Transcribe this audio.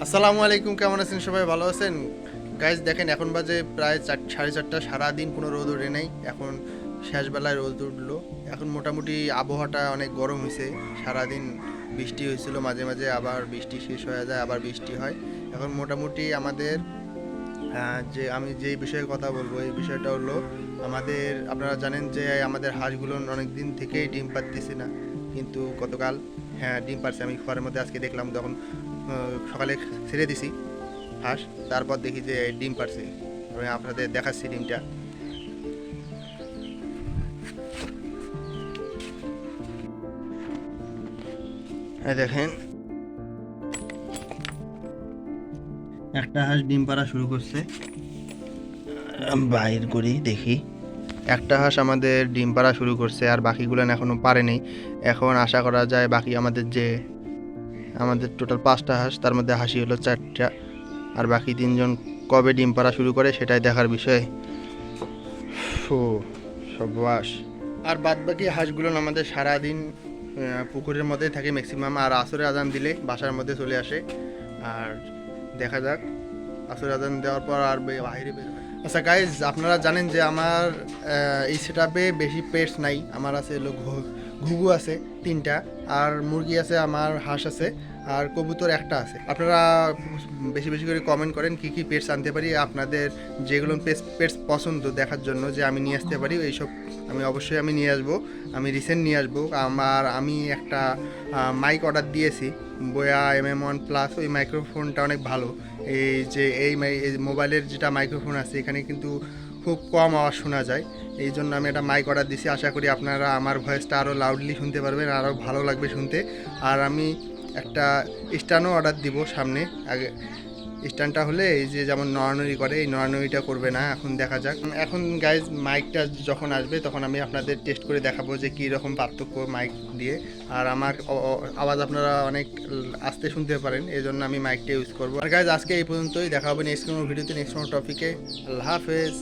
আসসালামু আলাইকুম, কেমন আছেন সবাই? ভালো আছেন গাইজ? দেখেন এখন বাজে প্রায় 4:30। সারাদিন কোনো রোদ ওঠে নাই, এখন শেষবেলায় রোদ উঠলো। এখন মোটামুটি আবহাওয়াটা অনেক গরম হয়েছে। সারাদিন বৃষ্টি হয়েছিল, মাঝে মাঝে আবার বৃষ্টি শেষ হয়ে যায়, আবার বৃষ্টি হয়। এখন মোটামুটি আমাদের যে আমি যেই বিষয়ে কথা বলবো এই বিষয়টা হলো আমাদের, আপনারা জানেন যে আমাদের হাঁসগুলো অনেক দিন থেকেই ডিম পাড়তেছে না, কিন্তু গতকাল ডিম পারছে। আমি ঘরের মধ্যে আজকে দেখলাম, তখন সকালে ছেড়ে দিছি হাঁস, তারপর দেখি যে ডিম পারছে। আমি আপনাদের দেখাচ্ছি ডিমটা। দেখেন, একটা হাঁস ডিম পাড়া শুরু করছে। বাইর করি দেখি, একটা হাঁস আমাদের ডিম পাড়া শুরু করছে, আর বাকিগুলো এখনো পারেনি। এখন আশা করা যায় বাকি আমাদের টোটাল 5টা হাঁস, তার মধ্যে হাসি হলো 4টা, আর বাকি 3জন কবে ডিম পাড়া শুরু করে সেটাই দেখার বিষয়। সবাস। আর বাদ বাকি হাঁসগুলো আমাদের সারাদিন পুকুরের মধ্যেই থাকে ম্যাক্সিমাম, আর আসরের আজান দিলে বাসার মধ্যে চলে আসে। আর দেখা যাক, আসরের আজান দেওয়ার পর আর বাইরে বের হয়। আচ্ছা গাইজ, আপনারা জানেন যে আমার এই সেটআপে বেশি পেটস নাই। আমার আছে হলো ঘুঘু আছে 3টা, আর মুরগি আছে, আমার হাঁস আছে, আর কবুতর একটা আছে। আপনারা বেশি বেশি করে কমেন্ট করেন কি কি পেটস আনতে পারি, আপনাদের যেগুলো পেটস পছন্দ দেখার জন্য যে আমি নিয়ে আসতে পারি এইসব। আমি অবশ্যই নিয়ে আসবো, আমি রিসেন্ট নিয়ে আসবো। আমি একটা মাইক অর্ডার দিয়েছি, বোয়া MM1+। ওই মাইক্রোফোনটা অনেক ভালো। এই যে এই মোবাইলের যেটা মাইক্রোফোন আছে এখানে কিন্তু খুব কম আওয়াজ শোনা যায়, এই জন্য আমি একটা মাইক অর্ডার দিছি। আশা করি আপনারা আমার ভয়েসটা আরও লাউডলি শুনতে পারবেন, আরও ভালো লাগবে শুনতে। আর আমি একটা স্ট্যান্ডও অর্ডার দিব সামনে। আগে স্ট্যান্ডটা হলে এই যে যেমন নড়ানড়ি করে, এই নড়ানড়িটা করবে না। এখন দেখা যাক। এখন গাইজ মাইকটা যখন আসবে তখন আমি আপনাদের টেস্ট করে দেখাবো যে কী রকম পার্থক্য মাইক দিয়ে। আর আমার আওয়াজ আপনারা অনেক আস্তে শুনতে পারেন, এই জন্য আমি মাইকটা ইউজ করবো। আর গাইজ আজকে এই পর্যন্তই, দেখা হবে নেক্সট কোনো ভিডিওতে, নেক্সট কোনো টপিকে। আল্লাহ হাফেজ।